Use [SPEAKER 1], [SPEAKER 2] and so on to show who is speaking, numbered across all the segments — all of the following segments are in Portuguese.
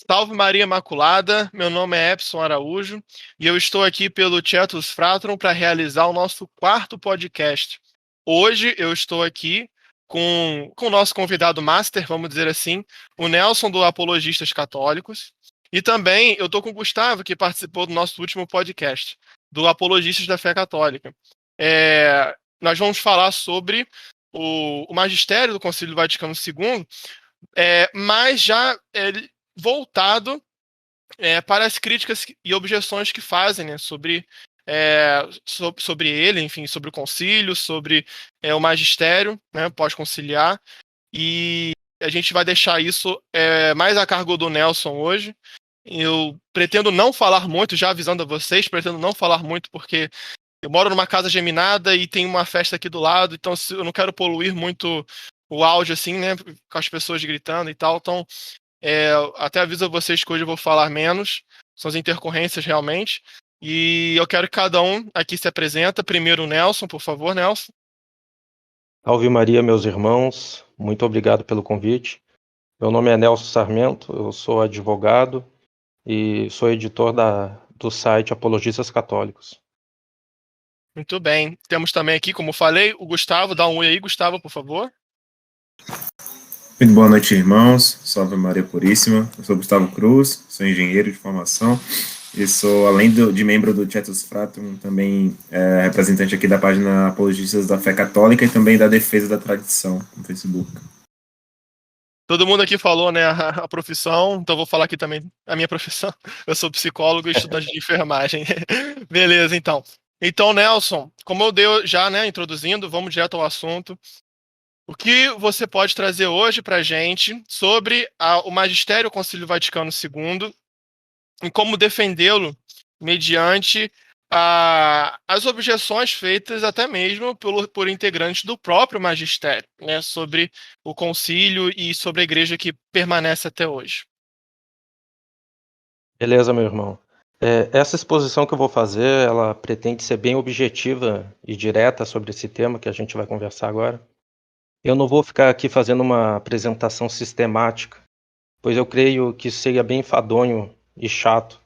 [SPEAKER 1] Salve Maria Imaculada, meu nome é Epson Araújo e eu estou aqui pelo Tietus Fratrum para realizar o nosso quarto podcast. Hoje eu estou aqui com o nosso convidado master, vamos dizer assim, o Nelson do Apologistas Católicos, e também eu estou com o Gustavo, que participou do nosso último podcast, do Apologistas da Fé Católica. Nós vamos falar sobre o magistério do Concílio Vaticano II, mas já voltado para as críticas e objeções que fazem, né, sobre ele, enfim, sobre o concílio, sobre o magistério, né, pós-conciliar, e a gente vai deixar isso mais a cargo do Nelson hoje. Eu pretendo não falar muito, já avisando a vocês, pretendo não falar muito porque eu moro numa casa geminada e tem uma festa aqui do lado, então eu não quero poluir muito o áudio, assim, né, com as pessoas gritando e tal, então até aviso a vocês que hoje eu vou falar menos, são as intercorrências realmente, e eu quero que cada um aqui se apresenta. Primeiro o Nelson, por favor, Nelson.
[SPEAKER 2] Salve Maria, meus irmãos, muito obrigado pelo convite. Meu nome é Nelson Sarmento, eu sou advogado e sou editor do site Apologistas Católicos.
[SPEAKER 1] Muito bem. Temos também aqui, como falei, o Gustavo. Dá um oi aí, Gustavo, por favor.
[SPEAKER 3] Muito boa noite, irmãos. Salve Maria Puríssima. Eu sou Gustavo Cruz, sou engenheiro de formação e sou, além de membro do Tietus Fratrum, também representante aqui da página Apologistas da Fé Católica e também da Defesa da Tradição no Facebook.
[SPEAKER 1] Todo mundo aqui falou, né, a profissão, então eu vou falar aqui também a minha profissão. Eu sou psicólogo e estudante de enfermagem. Beleza, então. Então, Nelson, como eu dei já, né, introduzindo, vamos direto ao assunto. O que você pode trazer hoje para a gente sobre o Magistério Concílio Vaticano II e como defendê-lo mediante as objeções feitas até mesmo por integrantes do próprio magistério, né, sobre o concílio e sobre a igreja que permanece até hoje?
[SPEAKER 2] Beleza, meu irmão. Essa exposição que eu vou fazer, ela pretende ser bem objetiva e direta sobre esse tema que a gente vai conversar agora. Eu não vou ficar aqui fazendo uma apresentação sistemática, pois eu creio que seria bem enfadonho e chato.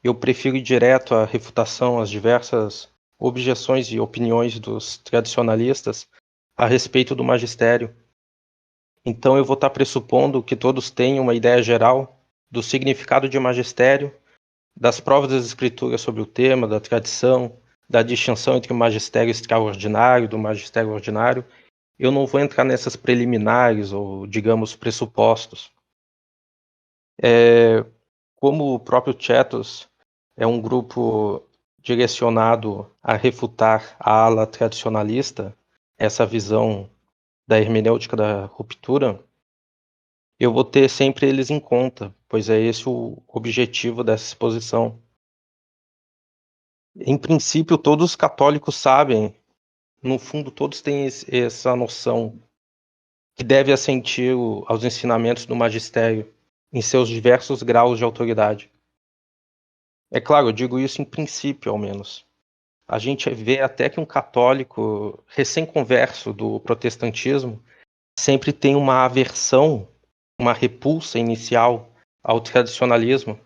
[SPEAKER 2] Eu prefiro ir direto à refutação às diversas objeções e opiniões dos tradicionalistas a respeito do magistério. Então eu vou estar pressupondo que todos tenham uma ideia geral do significado de magistério, das provas das escrituras sobre o tema, da tradição, da distinção entre o magistério extraordinário e do magistério ordinário. Eu não vou entrar nessas preliminares ou, digamos, pressupostos. Como o próprio Tietus é um grupo direcionado a refutar a ala tradicionalista, essa visão da hermenêutica da ruptura, eu vou ter sempre eles em conta, pois é esse o objetivo dessa exposição. Em princípio, todos os católicos sabem, no fundo, todos têm essa noção que deve assentir aos ensinamentos do magistério em seus diversos graus de autoridade. É claro, eu digo isso em princípio, ao menos. A gente vê até que um católico recém-converso do protestantismo sempre tem uma aversão, uma repulsa inicial ao tradicionalismo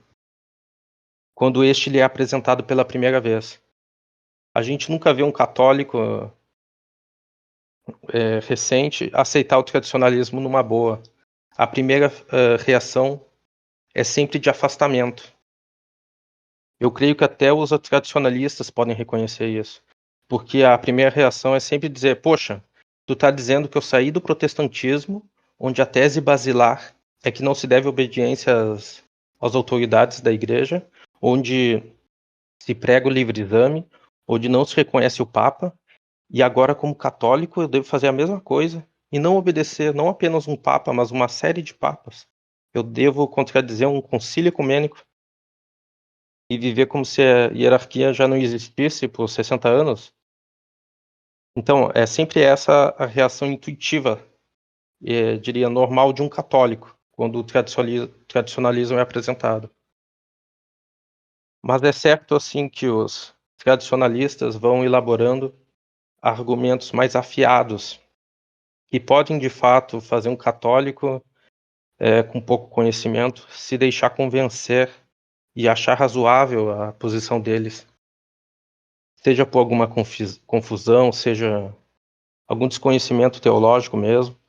[SPEAKER 2] quando este lhe é apresentado pela primeira vez. A gente nunca vê um católico recente aceitar o tradicionalismo numa boa. A primeira reação é sempre de afastamento. Eu creio que até os tradicionalistas podem reconhecer isso, porque a primeira reação é sempre dizer, poxa, tu está dizendo que eu saí do protestantismo, onde a tese basilar é que não se deve obediência às autoridades da igreja, onde se prega o livre exame, onde não se reconhece o Papa, e agora como católico eu devo fazer a mesma coisa e não obedecer não apenas um Papa, mas uma série de Papas. Eu devo contradizer um concílio ecumênico e viver como se a hierarquia já não existisse por 60 anos. Então, é sempre essa a reação intuitiva, diria, normal de um católico, quando o tradicionalismo é apresentado. Mas é certo, assim, que os tradicionalistas vão elaborando argumentos mais afiados, que podem, de fato, fazer um católico com pouco conhecimento, se deixar convencer e achar razoável a posição deles, seja por alguma confusão, seja algum desconhecimento teológico mesmo.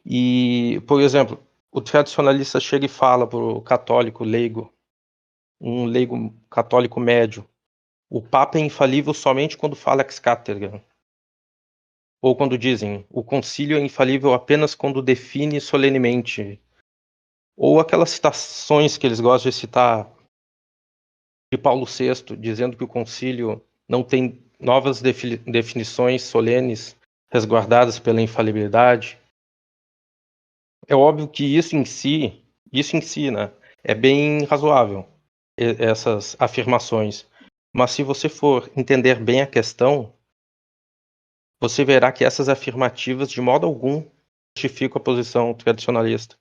[SPEAKER 2] E, por exemplo, o tradicionalista chega e fala para o católico leigo, um leigo católico médio, o Papa é infalível somente quando fala ex cátedra. Ou quando dizem, o concílio é infalível apenas quando define solenemente. Ou aquelas citações que eles gostam de citar de Paulo VI, dizendo que o concílio não tem novas definições solenes resguardadas pela infalibilidade. É óbvio que isso em si, né, é bem razoável, essas afirmações. Mas se você for entender bem a questão, você verá que essas afirmativas de modo algum justificam a posição tradicionalista.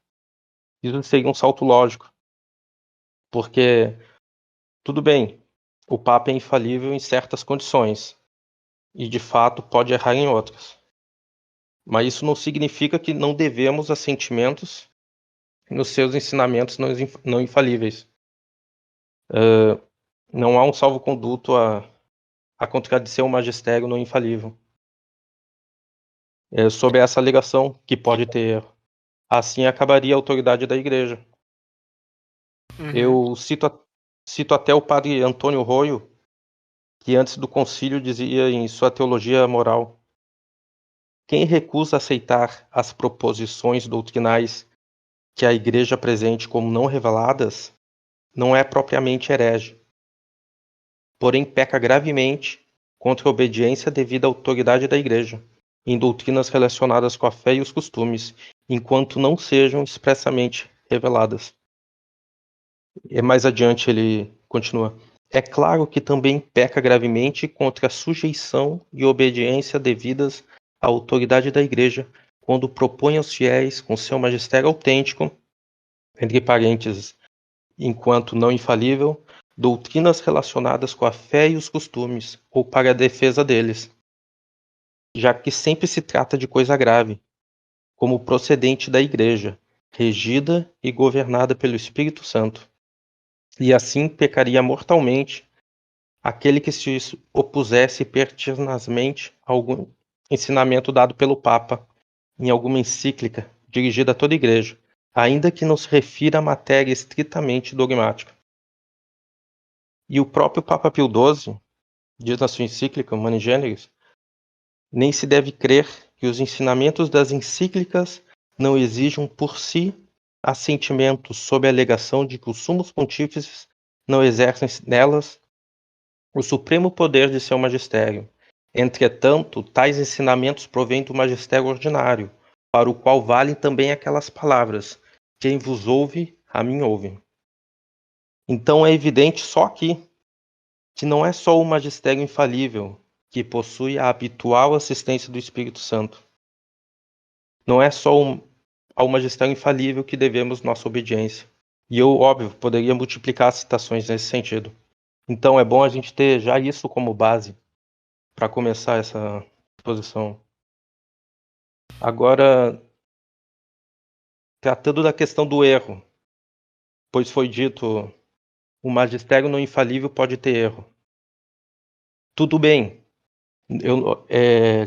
[SPEAKER 2] Isso seria um salto lógico, porque, tudo bem, o Papa é infalível em certas condições, e de fato pode errar em outras. Mas isso não significa que não devemos assentimentos nos seus ensinamentos não infalíveis. Não há um salvo-conduto a contradizer o magistério não infalível. Sobre essa alegação que pode ter erro. Assim acabaria a autoridade da Igreja. Eu cito até o padre Antônio Roio, que antes do concílio dizia em sua teologia moral: quem recusa aceitar as proposições doutrinais que a Igreja apresente como não reveladas, não é propriamente herege, porém peca gravemente contra a obediência devida à autoridade da Igreja, em doutrinas relacionadas com a fé e os costumes, enquanto não sejam expressamente reveladas. E mais adiante ele continua: é claro que também peca gravemente contra a sujeição e obediência devidas à autoridade da Igreja, quando propõe aos fiéis, com seu magistério autêntico, entre parênteses, enquanto não infalível, doutrinas relacionadas com a fé e os costumes, ou para a defesa deles, já que sempre se trata de coisa grave, como procedente da Igreja, regida e governada pelo Espírito Santo. E assim pecaria mortalmente aquele que se opusesse pertinazmente a algum ensinamento dado pelo Papa em alguma encíclica dirigida a toda a Igreja, ainda que não se refira à matéria estritamente dogmática. E o próprio Papa Pio XII diz na sua encíclica Humani Generis: nem se deve crer que os ensinamentos das encíclicas não exijam por si assentimentos sob a alegação de que os sumos pontífices não exercem nelas o supremo poder de seu magistério. Entretanto, tais ensinamentos provêm do magistério ordinário, para o qual valem também aquelas palavras: quem vos ouve, a mim ouve. Então é evidente só aqui que não é só o magistério infalível que possui a habitual assistência do Espírito Santo. Não é só ao magistério infalível que devemos nossa obediência. E eu, óbvio, poderia multiplicar as citações nesse sentido. Então é bom a gente ter já isso como base para começar essa exposição. Agora, tratando da questão do erro, pois foi dito, o magistério não infalível pode ter erro. Tudo bem.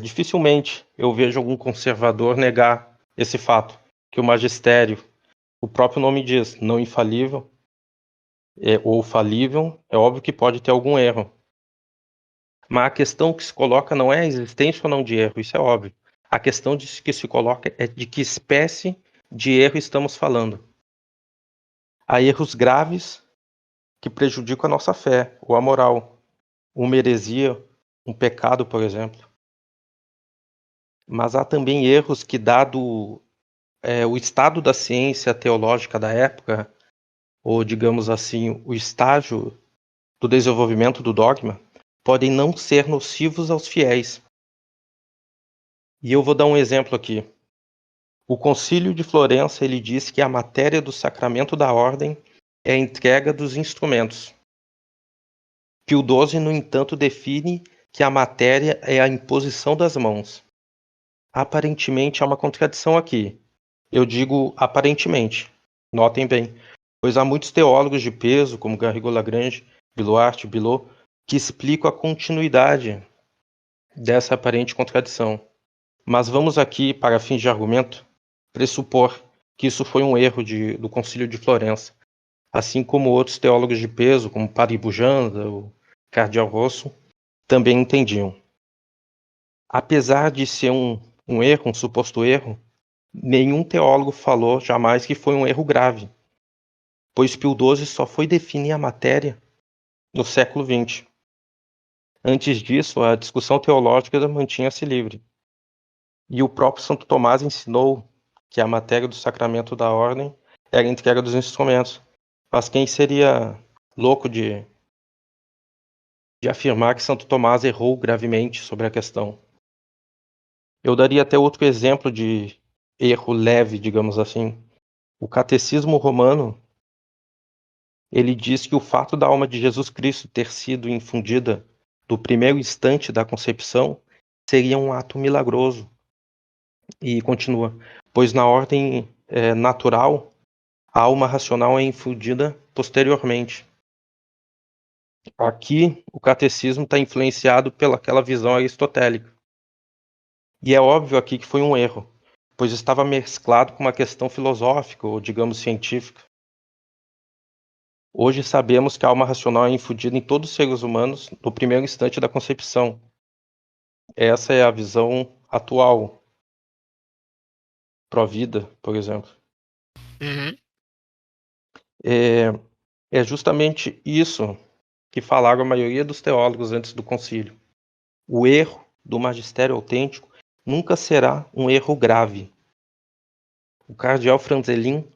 [SPEAKER 2] Dificilmente eu vejo algum conservador negar esse fato, que o magistério, o próprio nome diz, não infalível ou falível, é óbvio que pode ter algum erro. Mas a questão que se coloca não é a existência ou não de erro, isso é óbvio. A questão que se coloca é de que espécie de erro estamos falando. Há erros graves que prejudicam a nossa fé ou a moral, uma heresia, um pecado, por exemplo. Mas há também erros que, dado o estado da ciência teológica da época, ou digamos assim, o estágio do desenvolvimento do dogma, podem não ser nocivos aos fiéis. E eu vou dar um exemplo aqui. O Concílio de Florença ele diz que a matéria do sacramento da ordem é a entrega dos instrumentos. Pio XII, no entanto, define que a matéria é a imposição das mãos. Aparentemente há uma contradição aqui, Eu digo aparentemente, notem bem, pois há muitos teólogos de peso, como Garrigou-Lagrange, Biloart, Bilot, que explicam a continuidade dessa aparente contradição. Mas vamos aqui, para fins de argumento, pressupor que isso foi um erro do Concílio de Florença, assim como outros teólogos de peso, como Padre Bujanda, o Cardeal Rosso, também entendiam. Apesar de ser um erro, um suposto erro, nenhum teólogo falou jamais que foi um erro grave, pois Pio XII só foi definir a matéria no século XX. Antes disso, a discussão teológica mantinha-se livre. E o próprio Santo Tomás ensinou que a matéria do sacramento da ordem era a entrega dos instrumentos. Mas quem seria louco de afirmar que Santo Tomás errou gravemente sobre a questão? Eu daria até outro exemplo de erro leve, digamos assim. O Catecismo Romano, ele diz que o fato da alma de Jesus Cristo ter sido infundida do primeiro instante da concepção seria um ato milagroso. E continua, pois na ordem natural, a alma racional é infundida posteriormente. Aqui, o catecismo está influenciado pelaquela visão aristotélica. E é óbvio aqui que foi um erro, pois estava mesclado com uma questão filosófica, ou digamos científica. Hoje sabemos que a alma racional é infundida em todos os seres humanos no primeiro instante da concepção. Essa é a visão atual, pró-vida, por exemplo.
[SPEAKER 1] Uhum.
[SPEAKER 2] É justamente isso que falaram a maioria dos teólogos antes do concílio. O erro do magistério autêntico nunca será um erro grave. O cardeal Franzelin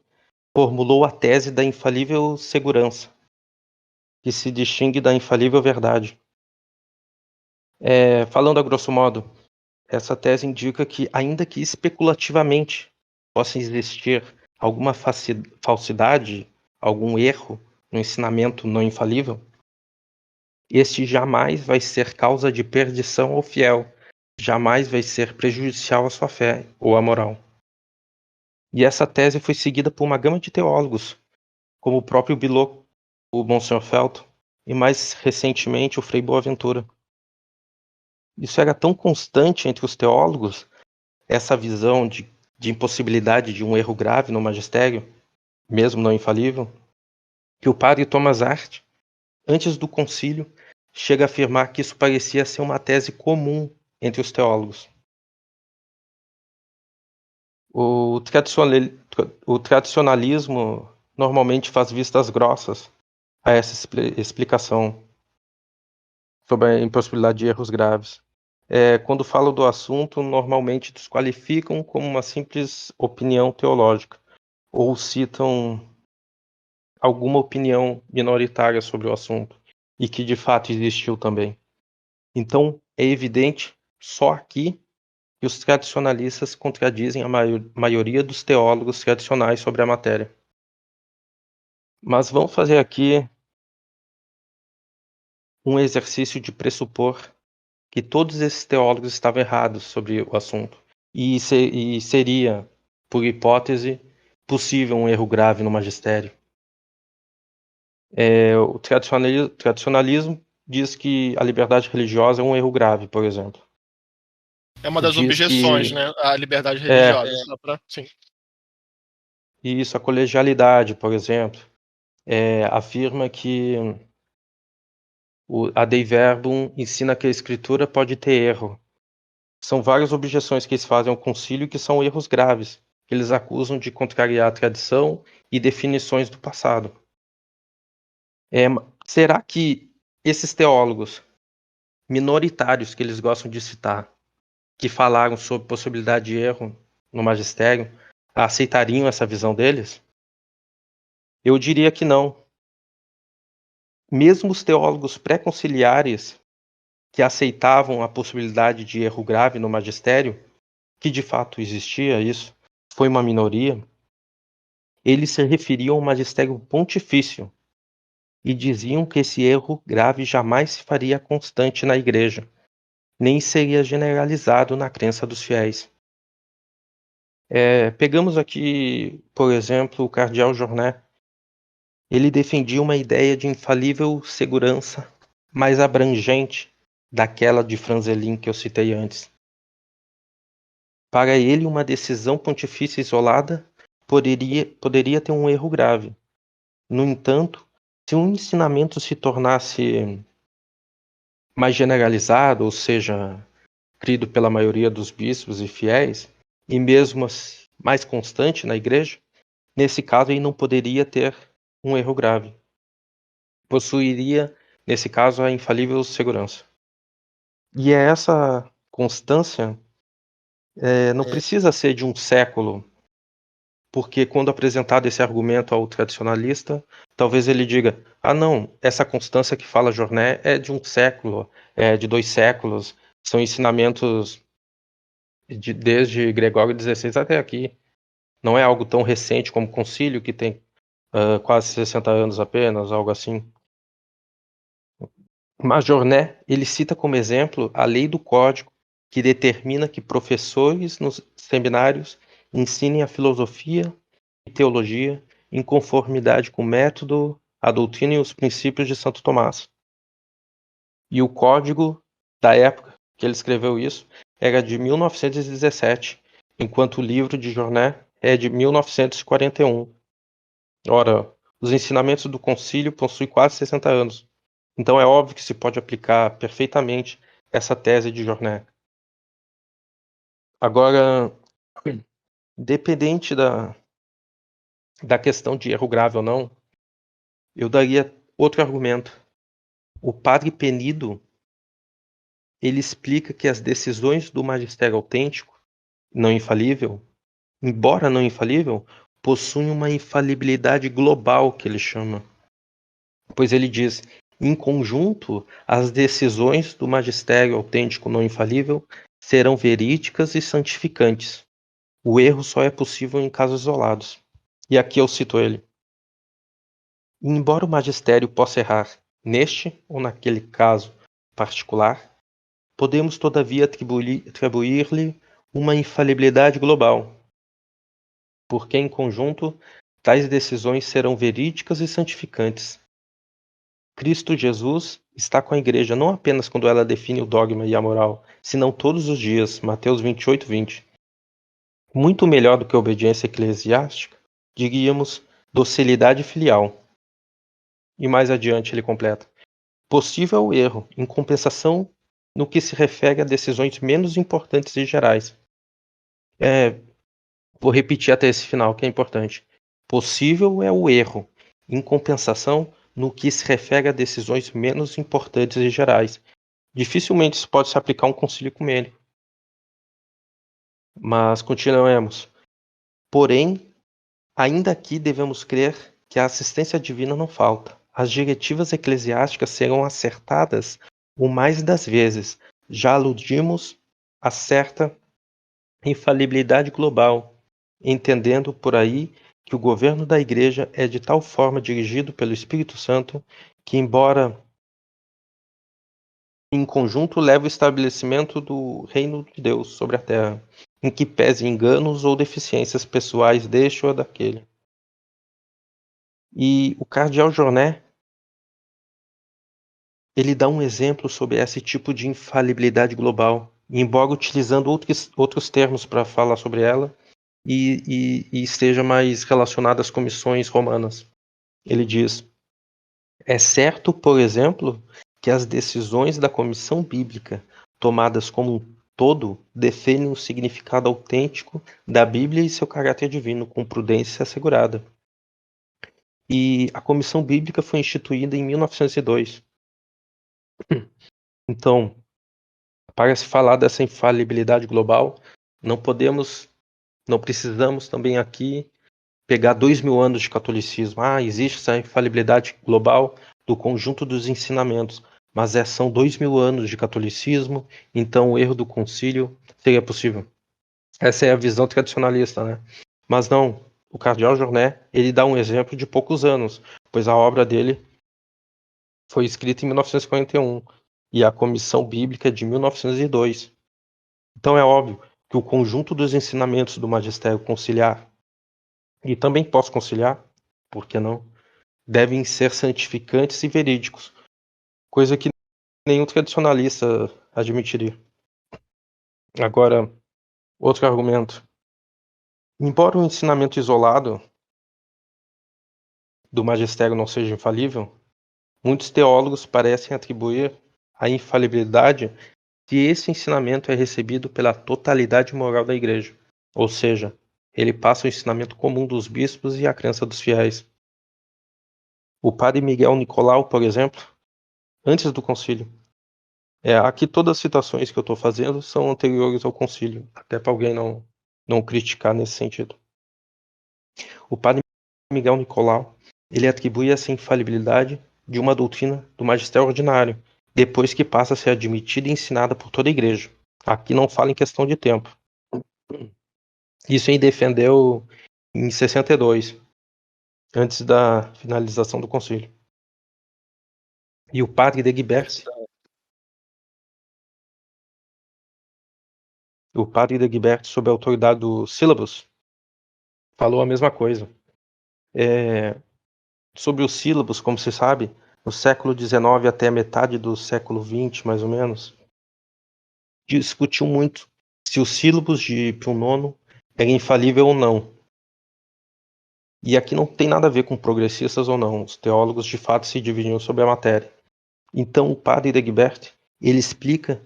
[SPEAKER 2] formulou a tese da infalível segurança, que se distingue da infalível verdade. Falando a grosso modo, essa tese indica que, ainda que especulativamente possa existir alguma falsidade, algum erro no ensinamento não infalível, este jamais vai ser causa de perdição ao fiel, jamais vai ser prejudicial à sua fé ou à moral. E essa tese foi seguida por uma gama de teólogos, como o próprio Bilot, o Monsenhor Felton, e mais recentemente o Frei Boaventura. Isso era tão constante entre os teólogos, essa visão de impossibilidade de um erro grave no magistério, mesmo não infalível, que o padre Thomas Hart, antes do concílio, chega a afirmar que isso parecia ser uma tese comum entre os teólogos. O tradicionalismo normalmente faz vistas grossas a essa explicação sobre a impossibilidade de erros graves. Quando falam do assunto, normalmente desqualificam como uma simples opinião teológica ou citam alguma opinião minoritária sobre o assunto e que de fato existiu também. Então, é evidente só aqui que os tradicionalistas contradizem a maioria dos teólogos tradicionais sobre a matéria. Mas vamos fazer aqui um exercício de pressupor que todos esses teólogos estavam errados sobre o assunto. E seria, por hipótese, possível um erro grave no magistério. O tradicionalismo diz que a liberdade religiosa é um erro grave, por exemplo.
[SPEAKER 1] É uma das objeções, né? A liberdade religiosa. Sim.
[SPEAKER 2] Isso, a colegialidade, por exemplo, afirma que a Dei Verbum ensina que a escritura pode ter erro. São várias objeções que eles fazem ao concílio que são erros graves, que eles acusam de contrariar a tradição e definições do passado. Será que esses teólogos minoritários que eles gostam de citar, que falaram sobre possibilidade de erro no magistério, aceitariam essa visão deles? Eu diria que não. Mesmo os teólogos pré-conciliares que aceitavam a possibilidade de erro grave no magistério, que de fato existia isso, foi uma minoria, eles se referiam ao magistério pontifício e diziam que esse erro grave jamais se faria constante na igreja, nem seria generalizado na crença dos fiéis. Pegamos aqui, por exemplo, o cardeal Jornet. Ele defendia uma ideia de infalível segurança mais abrangente daquela de Franzelin que eu citei antes. Para ele, uma decisão pontifícia isolada poderia ter um erro grave. No entanto, se um ensinamento se tornasse mais generalizado, ou seja, crido pela maioria dos bispos e fiéis, e mesmo mais constante na igreja, nesse caso ele não poderia ter um erro grave. Possuiria, nesse caso, a infalível segurança. E essa constância não precisa ser de um século, porque quando apresentado esse argumento ao tradicionalista, talvez ele diga: ah, não, essa constância que fala Jornet é de um século, é de 2 séculos, são ensinamentos desde Gregório XVI até aqui. Não é algo tão recente como o concílio, que tem quase 60 anos apenas, algo assim. Mas Jornet, ele cita como exemplo a lei do código, que determina que professores nos seminários ensinem a filosofia e teologia em conformidade com o método, a doutrina e os princípios de Santo Tomás. E o código da época que ele escreveu isso era de 1917, enquanto o livro de Jornet é de 1941. Ora, os ensinamentos do concílio possuem quase 60 anos. Então é óbvio que se pode aplicar perfeitamente essa tese de Jornet. Agora, dependente da questão de erro grave ou não, eu daria outro argumento. O padre Penido, ele explica que as decisões do magistério autêntico, não infalível, embora não infalível, possuem uma infalibilidade global, que ele chama. Pois ele diz: em conjunto, as decisões do magistério autêntico não infalível serão verídicas e santificantes. O erro só é possível em casos isolados. E aqui eu cito ele. Embora o magistério possa errar neste ou naquele caso particular, podemos todavia atribuir-lhe uma infalibilidade global, porque em conjunto tais decisões serão verídicas e santificantes. Cristo Jesus está com a igreja não apenas quando ela define o dogma e a moral, senão todos os dias. Mateus 28, 20. Muito melhor do que obediência eclesiástica, diríamos docilidade filial. E mais adiante ele completa: possível é o erro, em compensação no que se refere a decisões menos importantes e gerais. Vou repetir até esse final, que é importante. Possível é o erro, em compensação no que se refere a decisões menos importantes e gerais. Dificilmente isso pode se aplicar a um concílio ecumênico. Mas continuemos. Porém, ainda aqui devemos crer que a assistência divina não falta. As diretivas eclesiásticas serão acertadas o mais das vezes. Já aludimos a certa infalibilidade global, entendendo por aí que o governo da Igreja é de tal forma dirigido pelo Espírito Santo que, embora em conjunto leve o estabelecimento do reino de Deus sobre a terra, em que pese enganos ou deficiências pessoais deste ou daquele. E o cardeal Jornet, ele dá um exemplo sobre esse tipo de infalibilidade global, embora utilizando outros termos para falar sobre ela, e esteja mais relacionado às comissões romanas. Ele diz: é certo, por exemplo, que as decisões da comissão bíblica, tomadas como um todo, defendem o significado autêntico da Bíblia e seu caráter divino, com prudência assegurada. E a comissão bíblica foi instituída em 1902. Então, para se falar dessa infalibilidade global, não precisamos também aqui pegar 2000 anos de catolicismo. Existe essa infalibilidade global do conjunto dos ensinamentos, mas são 2000 anos de catolicismo, então o erro do concílio seria possível. Essa é a visão tradicionalista, né? Mas não, o cardeal Jornet, ele dá um exemplo de poucos anos, pois a obra dele foi escrita em 1941 e a comissão bíblica é de 1902. Então é óbvio, que o conjunto dos ensinamentos do magistério conciliar, e também posso conciliar, por que não, devem ser santificantes e verídicos, coisa que nenhum tradicionalista admitiria. Agora, outro argumento. Embora o ensinamento isolado do magistério não seja infalível, muitos teólogos parecem atribuir a infalibilidade se esse ensinamento é recebido pela totalidade moral da Igreja, ou seja, ele passa o ensinamento comum dos bispos e a crença dos fiéis. O padre Miguel Nicolau, por exemplo, antes do concílio. Aqui todas as citações que eu estou fazendo são anteriores ao concílio, até para alguém não criticar nesse sentido. O padre Miguel Nicolau, ele atribui essa infalibilidade de uma doutrina do magistério ordinário, depois que passa a ser admitida e ensinada por toda a Igreja. Aqui não fala em questão de tempo. Isso ele defendeu em 62, antes da finalização do concílio. E o padre Degibert, sob a autoridade do Sílabus, falou a mesma coisa. Sobre os sílabos, como se sabe, no século XIX até a metade do século XX, mais ou menos, discutiu muito se os sílabos de Pio IX era infalível ou não. E aqui não tem nada a ver com progressistas ou não. Os teólogos de fato se dividiam sobre a matéria. Então o padre Degibert, ele explica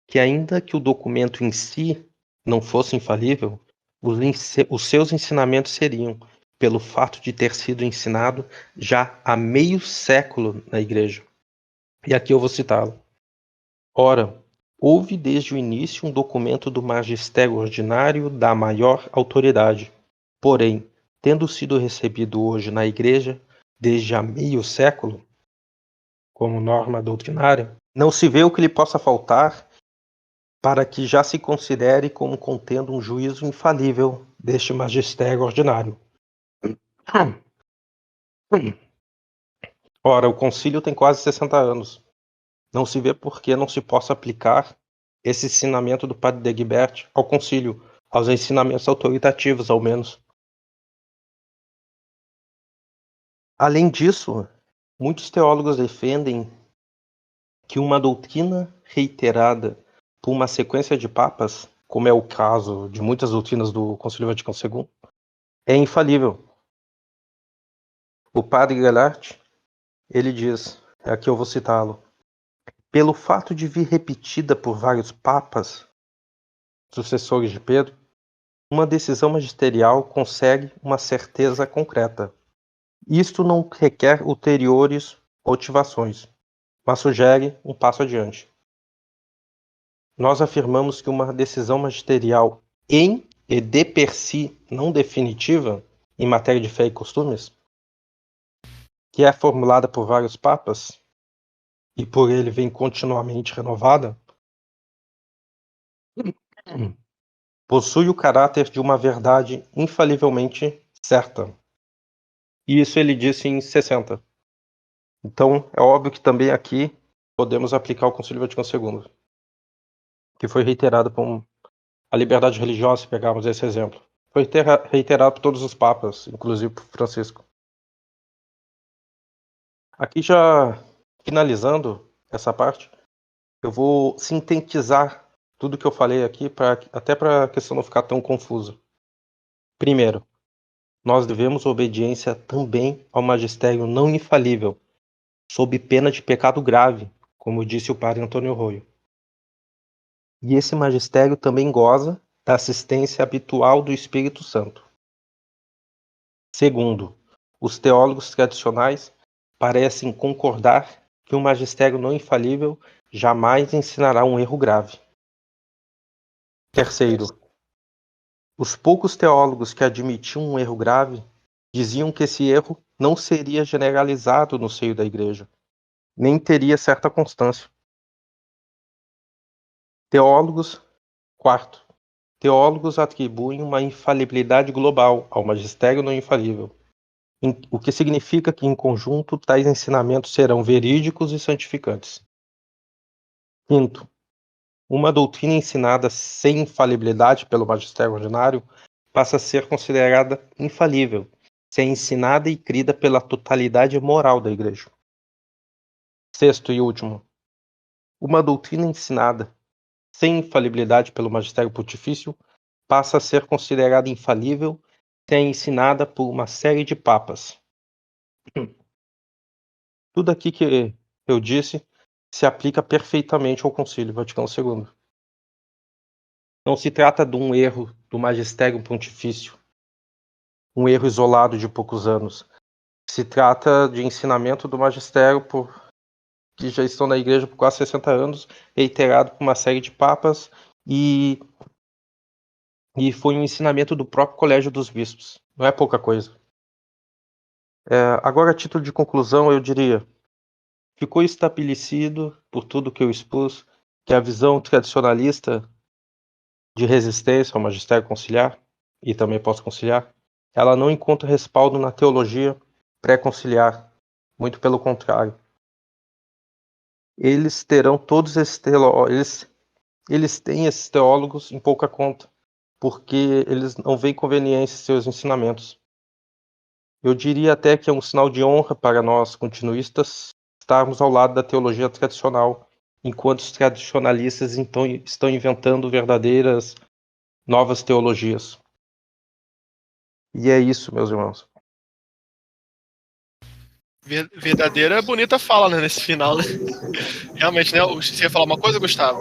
[SPEAKER 2] que ainda que o documento em si não fosse infalível, os seus ensinamentos seriam, pelo fato de ter sido ensinado já há meio século na Igreja. E aqui eu vou citá-lo. Ora, houve desde o início um documento do magistério ordinário da maior autoridade. Porém, tendo sido recebido hoje na Igreja desde há meio século, como norma doutrinária, não se vê o que lhe possa faltar para que já se considere como contendo um juízo infalível deste magistério ordinário. Ora, o concílio tem quase 60 anos. Não se vê por que não se possa aplicar esse ensinamento do padre Degibert ao concílio, aos ensinamentos autoritativos, ao menos. Além disso, muitos teólogos defendem que uma doutrina reiterada por uma sequência de papas, como é o caso de muitas doutrinas do Concílio Vaticano II, é infalível. O padre Gellert, ele diz, aqui eu vou citá-lo, pelo fato de vir repetida por vários papas, sucessores de Pedro, uma decisão magisterial consegue uma certeza concreta. Isto não requer ulteriores motivações, mas sugere um passo adiante. Nós afirmamos que uma decisão magisterial em e de per si não definitiva em matéria de fé e costumes, que é formulada por vários papas e por ele vem continuamente renovada, possui o caráter de uma verdade infalivelmente certa. E isso ele disse em 60. Então, é óbvio que também aqui podemos aplicar o Concílio Vaticano II, que foi reiterado por a liberdade religiosa, se pegarmos esse exemplo. Foi reiterado por todos os papas, inclusive por Francisco. Aqui já finalizando essa parte, eu vou sintetizar tudo que eu falei aqui, até para a questão não ficar tão confusa. Primeiro, nós devemos obediência também ao magistério não infalível, sob pena de pecado grave, como disse o padre Antônio Roio. E esse magistério também goza da assistência habitual do Espírito Santo. Segundo, os teólogos tradicionais parecem concordar que um magistério não infalível jamais ensinará um erro grave. Terceiro, os poucos teólogos que admitiam um erro grave diziam que esse erro não seria generalizado no seio da Igreja, nem teria certa constância. Quarto, teólogos atribuem uma infalibilidade global ao magistério não infalível, o que significa que, em conjunto, tais ensinamentos serão verídicos e santificantes. Quinto, Uma doutrina ensinada sem infalibilidade pelo magistério ordinário passa a ser considerada infalível, se é ensinada e crida pela totalidade moral da Igreja. Sexto e último. Uma doutrina ensinada sem infalibilidade pelo magistério pontifício passa a ser considerada infalível se é ensinada por uma série de papas. Tudo aqui que eu disse se aplica perfeitamente ao Concílio Vaticano II. Não se trata de um erro do magistério pontifício, um erro isolado de poucos anos. Se trata de ensinamento do magistério que já estão na Igreja por quase 60 anos, reiterado por uma série de papas, e foi um ensinamento do próprio Colégio dos Bispos. Não é pouca coisa. Agora, a título de conclusão, eu diria: ficou estabelecido, por tudo que eu expus, que a visão tradicionalista de resistência ao magistério conciliar, e também pós-conciliar, ela não encontra respaldo na teologia pré-conciliar. Muito pelo contrário. Eles terão todos esses teólogos, eles têm esses teólogos em pouca conta, porque eles não veem conveniência em seus ensinamentos. Eu diria até que é um sinal de honra para nós, continuistas, estarmos ao lado da teologia tradicional, enquanto os tradicionalistas então estão inventando verdadeiras novas teologias. E é isso, meus irmãos.
[SPEAKER 1] Verdadeira, bonita fala, né, nesse final, né? Realmente, né? Você ia falar uma coisa, Gustavo?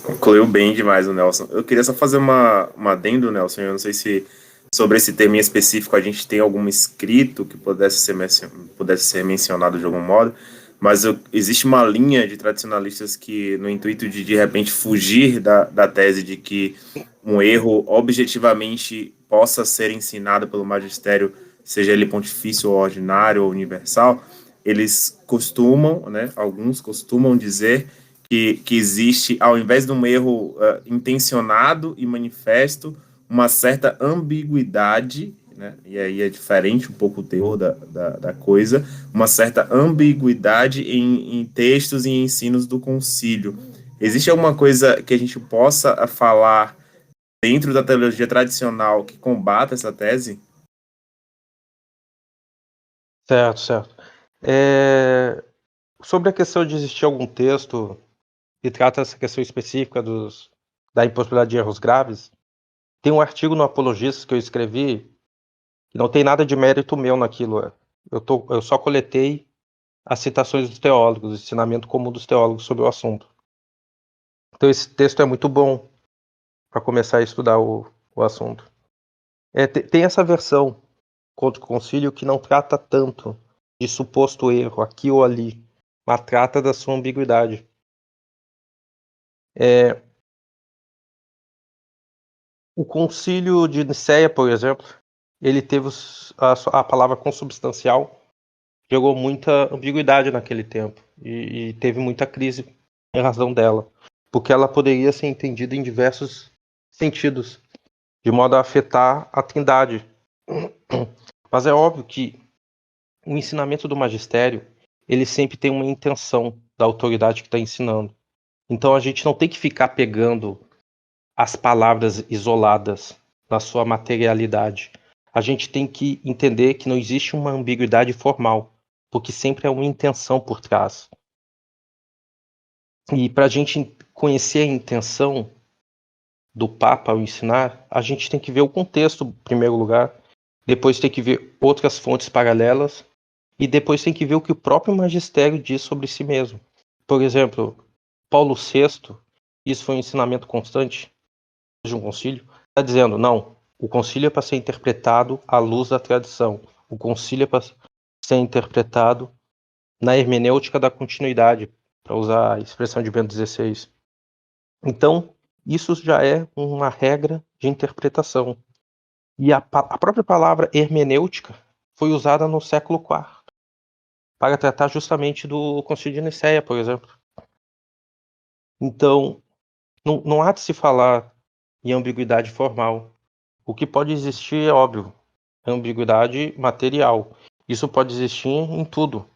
[SPEAKER 3] Concluiu bem demais o Nelson. Eu queria só fazer uma adendo, Nelson. Eu não sei se sobre esse tema em específico a gente tem algum escrito que pudesse ser mencionado de algum modo, mas existe uma linha de tradicionalistas que, no intuito de repente, fugir da tese de que um erro objetivamente possa ser ensinado pelo magistério, seja ele pontifício ou ordinário ou universal, eles costumam, né, alguns costumam dizer que existe, ao invés de um erro intencionado e manifesto, uma certa ambiguidade, né? E aí é diferente um pouco o teor da coisa, uma certa ambiguidade em textos e ensinos do concílio. Existe alguma coisa que a gente possa falar dentro da teologia tradicional que combata essa tese?
[SPEAKER 2] Certo. Sobre a questão de existir algum texto que trata essa questão específica da impossibilidade de erros graves, tem um artigo no Apologistas que eu escrevi que não tem nada de mérito meu naquilo. Eu só coletei as citações dos teólogos, o ensinamento comum dos teólogos sobre o assunto. Então esse texto é muito bom para começar a estudar o assunto. Tem essa versão contra o concílio que não trata tanto de suposto erro aqui ou ali, mas trata da sua ambiguidade. O concílio de Nicéia, por exemplo, ele teve a palavra consubstancial, gerou muita ambiguidade naquele tempo e teve muita crise em razão dela, porque ela poderia ser entendida em diversos sentidos, de modo a afetar a Trindade. Mas é óbvio que o ensinamento do magistério, ele sempre tem uma intenção da autoridade que está ensinando. Então a gente não tem que ficar pegando as palavras isoladas na sua materialidade. A gente tem que entender que não existe uma ambiguidade formal, porque sempre é uma intenção por trás. E para a gente conhecer a intenção do Papa ao ensinar, a gente tem que ver o contexto, em primeiro lugar, depois tem que ver outras fontes paralelas, e depois tem que ver o que o próprio magistério diz sobre si mesmo. Por exemplo, Paulo VI, isso foi um ensinamento constante de um concílio, está dizendo, não, o concílio é para ser interpretado à luz da tradição, o concílio é para ser interpretado na hermenêutica da continuidade, para usar a expressão de Bento XVI. Então, isso já é uma regra de interpretação. E a própria palavra hermenêutica foi usada no século IV para tratar justamente do Concílio de Nicéia, por exemplo. Então, não há de se falar em ambiguidade formal. O que pode existir é óbvio, ambiguidade material. Isso pode existir em tudo,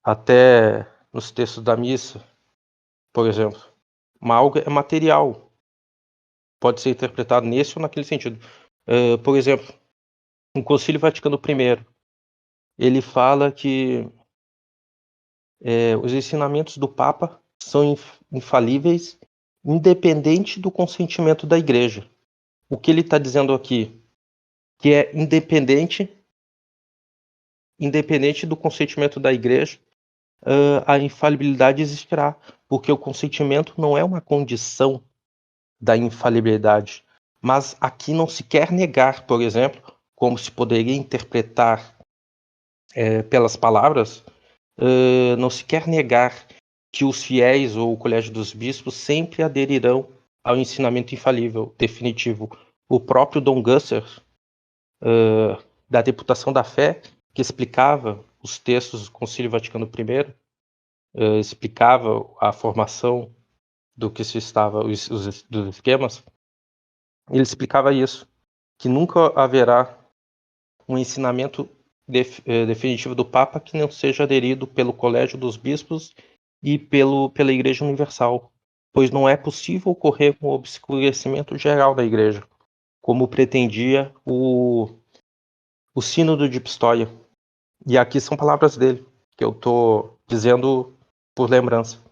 [SPEAKER 2] até nos textos da missa, por exemplo. mas algo é material. Pode ser interpretado nesse ou naquele sentido. Por exemplo, o Concílio Vaticano I, ele fala que os ensinamentos do Papa são infalíveis, independente do consentimento da Igreja. O que ele está dizendo aqui? Que é independente do consentimento da Igreja, a infalibilidade existirá, porque o consentimento não é uma condição da infalibilidade. Mas aqui não se quer negar, por exemplo, como se poderia interpretar pelas palavras, não se quer negar que os fiéis ou o Colégio dos Bispos sempre aderirão ao ensinamento infalível, definitivo. O próprio Dom Gusser, da Deputação da Fé, que explicava os textos do Concílio Vaticano I, explicava a formação do que se estava, dos esquemas, ele explicava isso, que nunca haverá um ensinamento definitivo do Papa que não seja aderido pelo Colégio dos Bispos e pela Igreja Universal, pois não é possível ocorrer um obscurecimento geral da Igreja, como pretendia o Sínodo de Pistoia. E aqui são palavras dele, que eu estou dizendo por lembrança.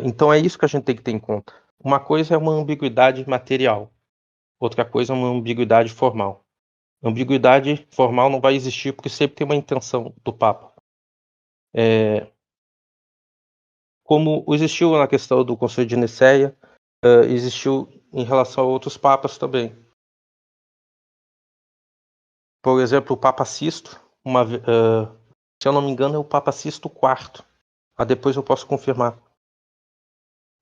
[SPEAKER 2] Então é isso que a gente tem que ter em conta. Uma coisa é uma ambiguidade material, outra coisa é uma ambiguidade formal. Ambiguidade formal não vai existir porque sempre tem uma intenção do Papa. Como existiu na questão do Concílio de Nicéia, existiu em relação a outros papas também. Por exemplo, o Papa Sisto, se eu não me engano, é o Papa Sisto IV. Depois eu posso confirmar.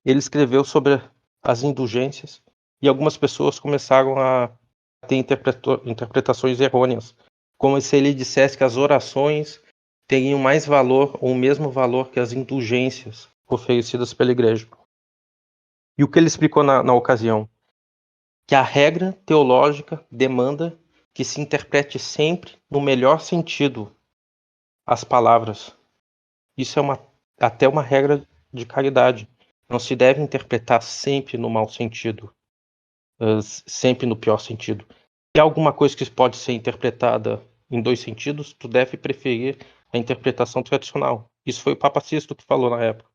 [SPEAKER 2] Ele escreveu sobre as indulgências e algumas pessoas começaram a ter interpretações errôneas, como se ele dissesse que as orações teriam mais valor ou o mesmo valor que as indulgências oferecidas pela Igreja. E o que ele explicou na ocasião? Que a regra teológica demanda que se interprete sempre no melhor sentido as palavras. Isso é até uma regra de caridade. Não se deve interpretar sempre no mau sentido, sempre no pior sentido. Se há alguma coisa que pode ser interpretada em dois sentidos, tu deve preferir a interpretação tradicional. Isso foi o Papa Sisto que falou na época.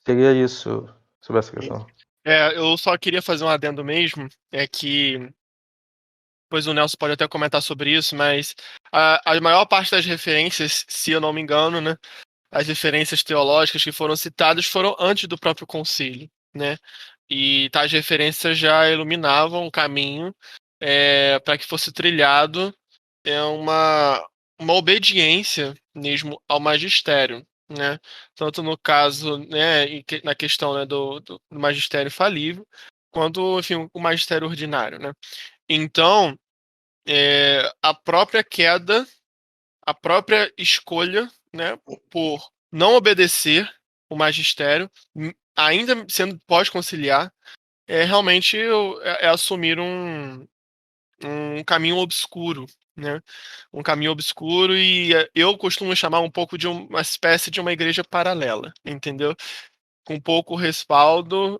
[SPEAKER 2] Seria isso sobre essa questão.
[SPEAKER 1] Eu só queria fazer um adendo mesmo, que depois o Nelson pode até comentar sobre isso, mas a maior parte das referências, se eu não me engano, né, as referências teológicas que foram citadas foram antes do próprio concílio, né? E tais referências já iluminavam o caminho para que fosse trilhado uma obediência mesmo ao magistério, né? Tanto no caso, né, na questão, né, do magistério falível, quanto, enfim, o magistério ordinário, né? Então, a própria queda, a própria escolha, né, por não obedecer o magistério, ainda sendo pós-conciliar, realmente assumir um caminho obscuro, né? Um caminho obscuro e eu costumo chamar um pouco de uma espécie de uma igreja paralela, entendeu? Com pouco respaldo,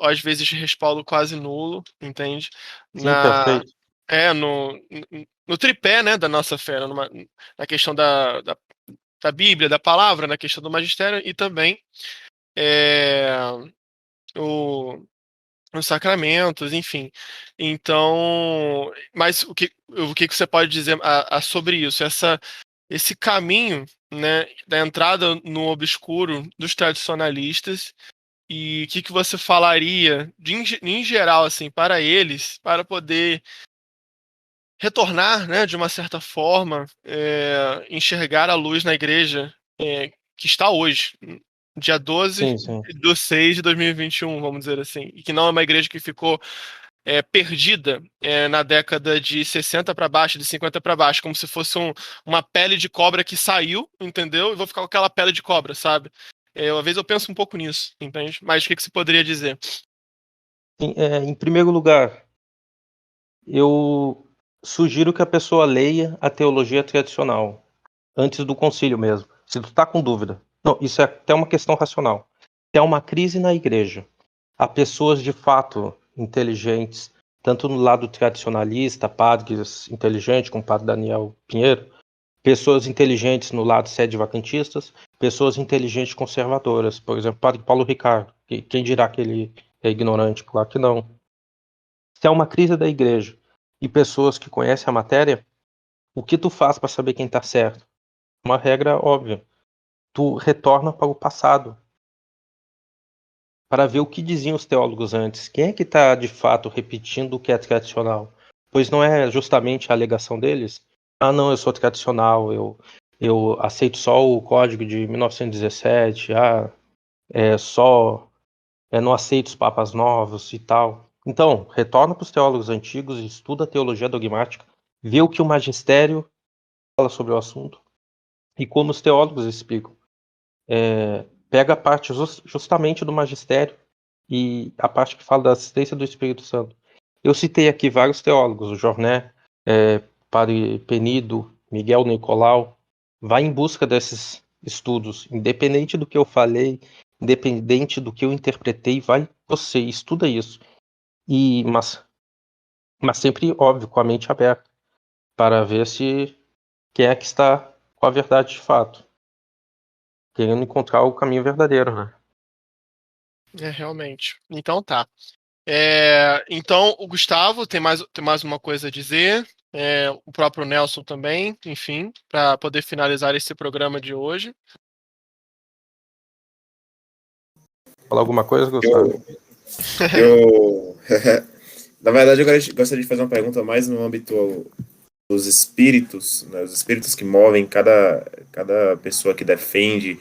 [SPEAKER 1] às vezes respaldo quase nulo, entende?
[SPEAKER 2] Sim, perfeito.
[SPEAKER 1] No tripé, né, da nossa fé, na questão da Bíblia, da palavra, na questão do magistério e também o os sacramentos, enfim. Então, mas o que você pode dizer sobre isso? Esse caminho, né, da entrada no obscuro dos tradicionalistas e o que você falaria em geral assim para eles, para poder retornar, né, de uma certa forma, enxergar a luz na igreja que está hoje, dia 12
[SPEAKER 2] Sim.
[SPEAKER 1] de 6 de 2021, vamos dizer assim, e que não é uma igreja que ficou perdida na década de 60 para baixo, de 50 para baixo, como se fosse uma pele de cobra que saiu, entendeu? E vou ficar com aquela pele de cobra, sabe? Às vezes eu penso um pouco nisso, entende? Mas o que você poderia dizer?
[SPEAKER 2] Em primeiro lugar, eu sugiro que a pessoa leia a teologia tradicional, antes do concílio mesmo. Se tu tá com dúvida, não, isso é até uma questão racional. Se é uma crise na igreja, há pessoas de fato inteligentes, tanto no lado tradicionalista, padres inteligentes, como o padre Daniel Pinheiro, pessoas inteligentes no lado sede-vacantistas, pessoas inteligentes conservadoras, por exemplo, o padre Paulo Ricardo, quem dirá que ele é ignorante? Claro que não. Se é uma crise da igreja e pessoas que conhecem a matéria, o que tu faz para saber quem está certo? Uma regra óbvia. Tu retorna para o passado, para ver o que diziam os teólogos antes. Quem é que está, de fato, repetindo o que é tradicional? Pois não é justamente a alegação deles? Ah, não, eu sou tradicional, eu aceito só o código de 1917, não aceito os papas novos e tal. Então, retorna para os teólogos antigos, estuda a teologia dogmática, vê o que o magistério fala sobre o assunto e como os teólogos explicam. Pega a parte justamente do magistério e a parte que fala da assistência do Espírito Santo. Eu citei aqui vários teólogos, o Jorné, Padre Penido, Miguel Nicolau. Vai em busca desses estudos, independente do que eu falei, independente do que eu interpretei, vai você, estuda isso. Mas sempre, óbvio, com a mente aberta, para ver se quem é que está com a verdade de fato, querendo encontrar o caminho verdadeiro, né?
[SPEAKER 1] Realmente. Então tá. Então, o Gustavo tem mais uma coisa a dizer. O próprio Nelson também, enfim, para poder finalizar esse programa de hoje.
[SPEAKER 2] Falar alguma coisa, Gustavo?
[SPEAKER 3] Na verdade, eu gostaria de fazer uma pergunta mais no âmbito dos espíritos, né, os espíritos que movem cada pessoa que defende,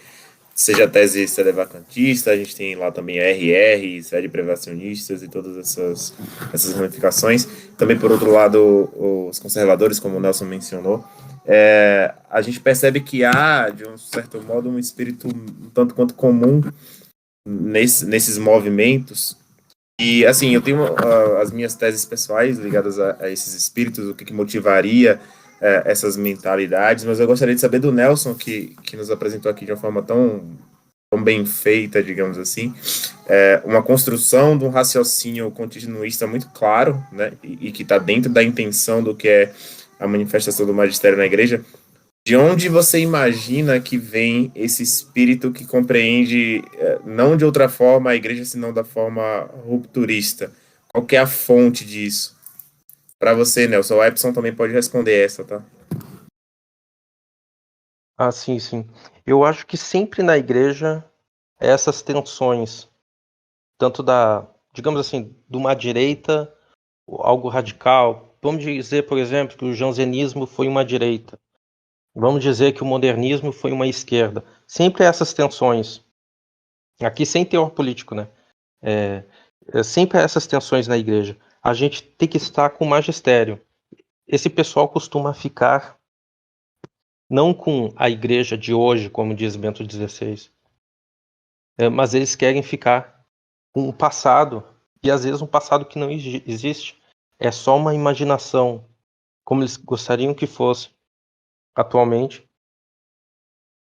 [SPEAKER 3] seja a tese sedevacantista, a gente tem lá também a RR, sede privacionistas e todas essas ramificações. Também, por outro lado, os conservadores, como o Nelson mencionou. A gente percebe que há, de um certo modo, um espírito um tanto quanto comum nesses movimentos. E, assim, eu tenho as minhas teses pessoais ligadas a esses espíritos, o que motivaria essas mentalidades, mas eu gostaria de saber do Nelson, que nos apresentou aqui de uma forma tão bem feita, digamos assim, uma construção de um raciocínio continuista muito claro, né, e que está dentro da intenção do que é a manifestação do magistério na igreja. De onde você imagina que vem esse espírito que compreende, não de outra forma a igreja, senão da forma rupturista? Qual que é a fonte disso? Para você, Nelson, o Epson também pode responder essa, tá?
[SPEAKER 2] Ah, sim, sim. Eu acho que sempre na igreja essas tensões, tanto digamos assim, de uma direita, algo radical. Vamos dizer, por exemplo, que o jansenismo foi uma direita. Vamos dizer que o modernismo foi uma esquerda. Sempre essas tensões. Aqui sem teor político, né? Sempre essas tensões na igreja. A gente tem que estar com o magistério. Esse pessoal costuma ficar não com a igreja de hoje, como diz Bento XVI, mas eles querem ficar com o passado, e às vezes um passado que não existe. É só uma imaginação, como eles gostariam que fosse atualmente.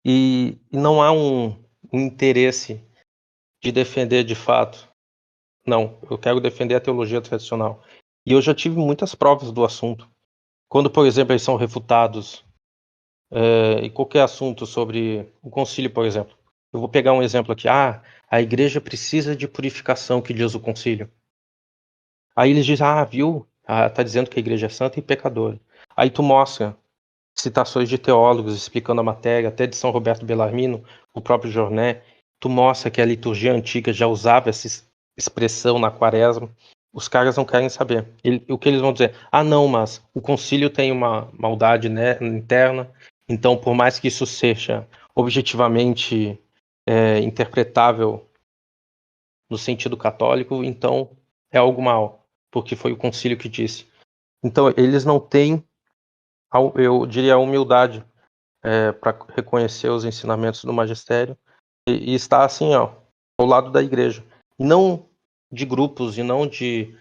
[SPEAKER 2] E não há um interesse de defender de fato. Não, eu quero defender a teologia tradicional. E eu já tive muitas provas do assunto. Quando, por exemplo, eles são refutados em qualquer assunto sobre o concílio, por exemplo. Eu vou pegar um exemplo aqui. A igreja precisa de purificação, que diz o concílio. Aí eles dizem, viu? Tá dizendo que a igreja é santa e pecadora. Aí tu mostra citações de teólogos explicando a matéria, até de São Roberto Bellarmino, o próprio Jorné. Tu mostra que a liturgia antiga já usava essa expressão na quaresma. Os caras não querem saber. O que eles vão dizer? Não, mas o concílio tem uma maldade, né, interna, então por mais que isso seja objetivamente interpretável no sentido católico, então é algo mal, porque foi o concílio que disse. Então eles não têm, eu diria, a humildade para reconhecer os ensinamentos do magistério e estar assim, ao lado da igreja. E não de grupos, e não de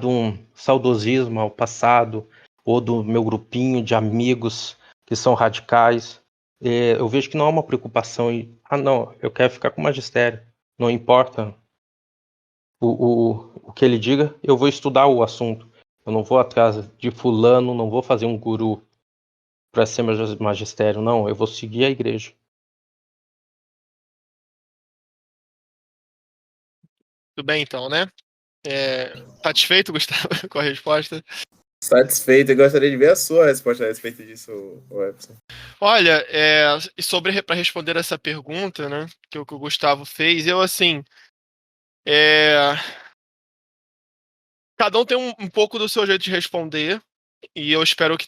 [SPEAKER 2] um saudosismo ao passado, ou do meu grupinho de amigos que são radicais. eu vejo que não há uma preocupação em, não, eu quero ficar com o magistério, não importa o que ele diga, eu vou estudar o assunto. Eu não vou atrás de fulano, não vou fazer um guru para ser magistério, não, eu vou seguir a igreja.
[SPEAKER 1] Tudo bem, então, né? Satisfeito, Gustavo, com a resposta?
[SPEAKER 3] Satisfeito, eu gostaria de ver a sua resposta a respeito disso, Epson.
[SPEAKER 1] Olha, para responder essa pergunta, né, que o Gustavo fez, eu assim, cada um tem um pouco do seu jeito de responder, e eu espero que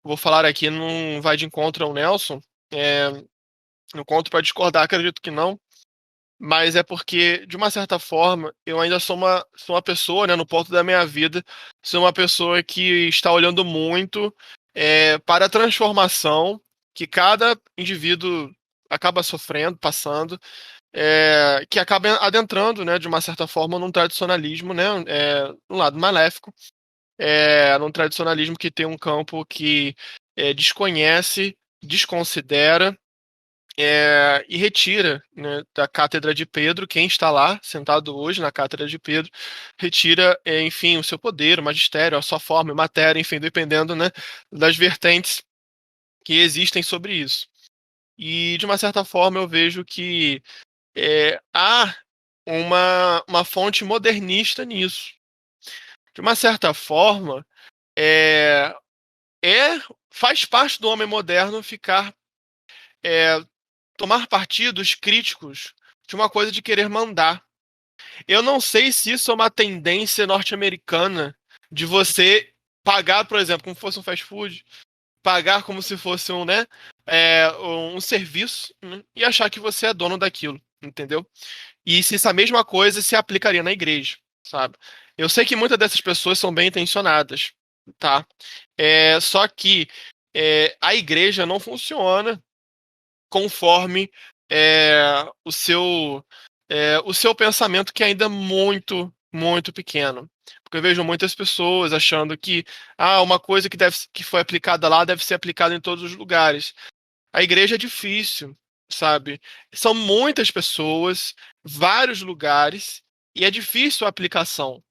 [SPEAKER 1] vou falar aqui não vai de encontro ao Nelson. No conto para discordar, acredito que não. Mas é porque, de uma certa forma, eu ainda sou uma pessoa, né, no ponto da minha vida, sou uma pessoa que está olhando muito para a transformação que cada indivíduo acaba sofrendo, passando, que acaba adentrando, né, de uma certa forma, num tradicionalismo, né, um lado maléfico, num tradicionalismo que tem um campo que desconhece, desconsidera, e retira, né, da cátedra de Pedro, quem está lá, sentado hoje na cátedra de Pedro, retira, enfim, o seu poder, o magistério, a sua forma, a matéria, enfim, dependendo, né, das vertentes que existem sobre isso. E, de uma certa forma, eu vejo que há uma fonte modernista nisso. De uma certa forma, faz parte do homem moderno tomar partidos críticos de uma coisa de querer mandar. Eu não sei se isso é uma tendência norte-americana de você pagar, por exemplo, como se fosse um fast food, pagar como se fosse um serviço, né, e achar que você é dono daquilo, entendeu? E se essa mesma coisa se aplicaria na igreja, sabe? Eu sei que muitas dessas pessoas são bem intencionadas, tá? Só que a igreja não funciona conforme o seu pensamento, que é ainda muito, muito pequeno. Porque eu vejo muitas pessoas achando que uma coisa que foi aplicada lá deve ser aplicada em todos os lugares. A igreja é difícil, sabe? São muitas pessoas, vários lugares, e é difícil a aplicação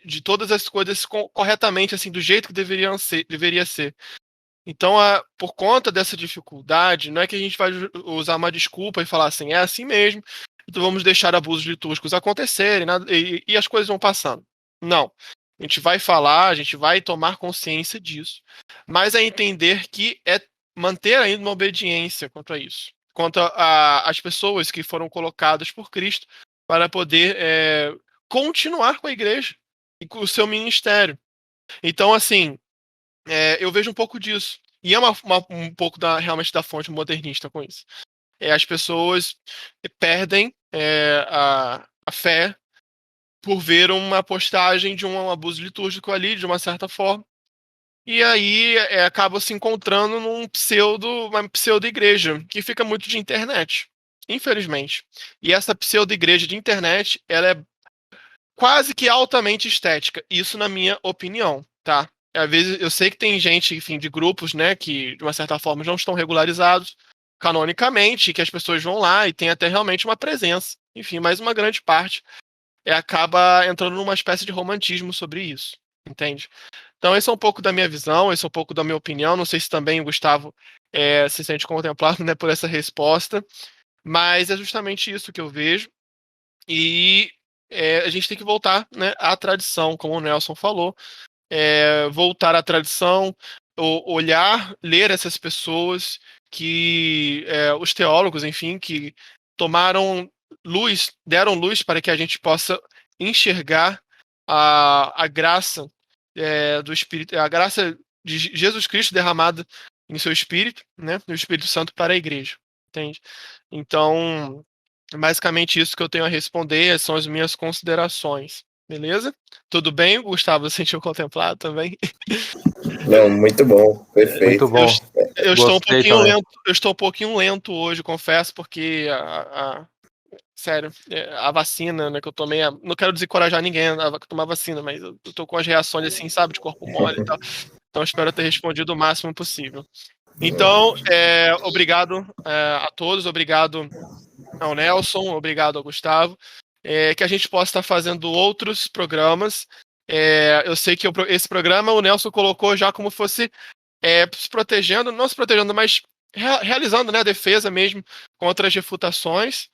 [SPEAKER 1] de todas as coisas corretamente, assim, do jeito que deveria ser. Então, por conta dessa dificuldade, não é que a gente vai usar uma desculpa e falar assim, é assim mesmo, então vamos deixar abusos litúrgicos acontecerem, e as coisas vão passando. Não. A gente vai falar, a gente vai tomar consciência disso, mas é entender que é manter ainda uma obediência quanto a isso, quanto às pessoas que foram colocadas por Cristo para poder continuar com a igreja e com o seu ministério. Então, assim, eu vejo um pouco disso. E é um pouco realmente da fonte modernista com isso. As pessoas perdem a fé por ver uma postagem de um abuso litúrgico ali, de uma certa forma. E aí acaba se encontrando uma pseudo-igreja, que fica muito de internet, infelizmente. E essa pseudo-igreja de internet, ela é quase que altamente estética. Isso na minha opinião, tá? Às vezes eu sei que tem gente, enfim, de grupos, né, que de uma certa forma não estão regularizados canonicamente, que as pessoas vão lá e tem até realmente uma presença. Enfim, mas uma grande parte acaba entrando numa espécie de romantismo sobre isso, entende? Então esse é um pouco da minha visão, esse é um pouco da minha opinião. Não sei se também o Gustavo se sente contemplado, né, por essa resposta, mas é justamente isso que eu vejo. E a gente tem que voltar, né, à tradição, como o Nelson falou, voltar à tradição, olhar, ler essas pessoas os teólogos, enfim, que tomaram luz, deram luz para que a gente possa enxergar a graça do Espírito, a graça de Jesus Cristo derramada em seu Espírito, né, no Espírito Santo para a igreja, entende? Então, basicamente isso que eu tenho a responder, são as minhas considerações. Beleza? Tudo bem? O Gustavo sentiu contemplado também?
[SPEAKER 3] Não, muito bom, perfeito.
[SPEAKER 2] Muito bom.
[SPEAKER 1] Eu estou um
[SPEAKER 2] Gostei
[SPEAKER 1] pouquinho
[SPEAKER 2] também.
[SPEAKER 1] lento. Eu estou um pouquinho lento hoje, confesso, porque sério, a vacina, né, que eu tomei, não quero desencorajar ninguém a tomar vacina, mas eu tô com as reações assim, sabe, de corpo mole e tal. Então eu espero ter respondido o máximo possível. Então, obrigado a todos, obrigado ao Nelson, obrigado ao Gustavo, que a gente possa estar fazendo outros programas. Eu sei que esse programa o Nelson colocou já como fosse se protegendo, não se protegendo, mas realizando, né, a defesa mesmo contra as refutações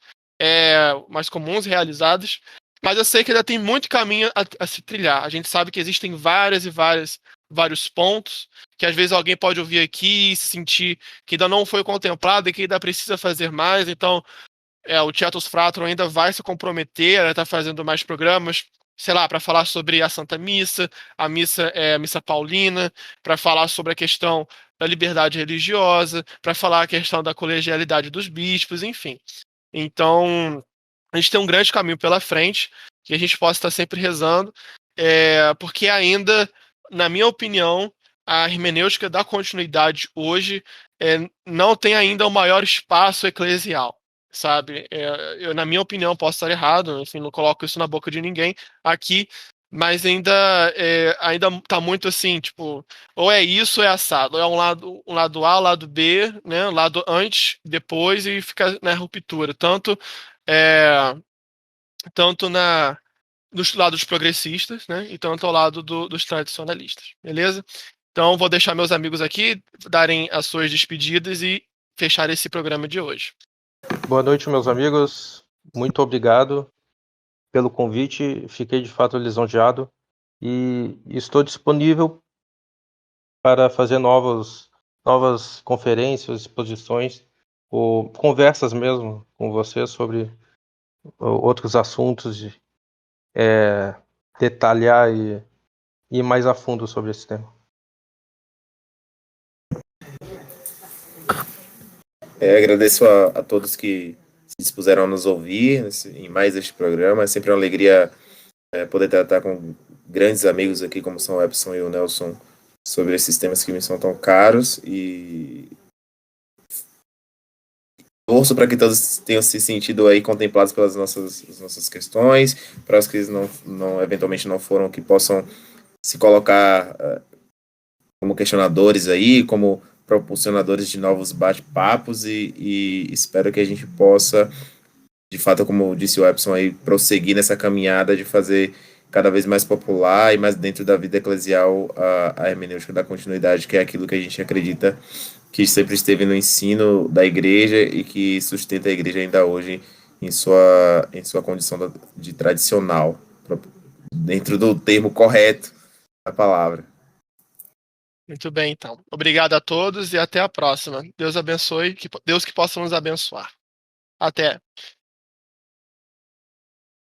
[SPEAKER 1] mais comuns realizadas. Mas eu sei que ainda tem muito caminho a se trilhar. A gente sabe que existem vários pontos que às vezes alguém pode ouvir aqui e se sentir que ainda não foi contemplado e que ainda precisa fazer mais. Então, o Tietos Fratrum ainda vai se comprometer a estar fazendo mais programas, sei lá, para falar sobre a Santa Missa, a Missa Paulina, para falar sobre a questão da liberdade religiosa, para falar a questão da colegialidade dos bispos, enfim. Então, a gente tem um grande caminho pela frente, que a gente possa estar sempre rezando, porque ainda, na minha opinião, a hermenêutica da continuidade hoje não tem ainda o maior espaço eclesial, sabe? Eu, na minha opinião, posso estar errado, enfim, não coloco isso na boca de ninguém aqui, mas ainda tá muito assim, tipo, ou é isso ou é assado, ou é um lado A, um lado B, né, um lado antes, depois, e fica na ruptura, tanto dos lados progressistas, né, e tanto ao lado dos tradicionalistas, beleza? Então, vou deixar meus amigos aqui darem as suas despedidas e fechar esse programa de hoje.
[SPEAKER 2] Boa noite, meus amigos. Muito obrigado pelo convite. Fiquei de fato lisonjeado e estou disponível para fazer novas conferências, exposições ou conversas mesmo com você sobre outros assuntos, detalhar e ir mais a fundo sobre esse tema.
[SPEAKER 3] Agradeço a todos que se dispuseram a nos ouvir em mais este programa. É sempre uma alegria poder tratar com grandes amigos aqui, como são o Epson e o Nelson, sobre esses temas que me são tão caros. E torço para que todos tenham se sentido aí contemplados pelas nossas questões, para os que eventualmente não foram, que possam se colocar como questionadores aí, como propulsionadores de novos bate-papos e espero que a gente possa, de fato, como disse o Epson aí, prosseguir nessa caminhada de fazer cada vez mais popular e mais dentro da vida eclesial a hermenêutica da continuidade, que é aquilo que a gente acredita que sempre esteve no ensino da igreja e que sustenta a igreja ainda hoje em sua condição de tradicional, dentro do termo correto da palavra.
[SPEAKER 1] Muito bem, então. Obrigado a todos e até a próxima. Deus abençoe, Deus que possa nos abençoar. Até.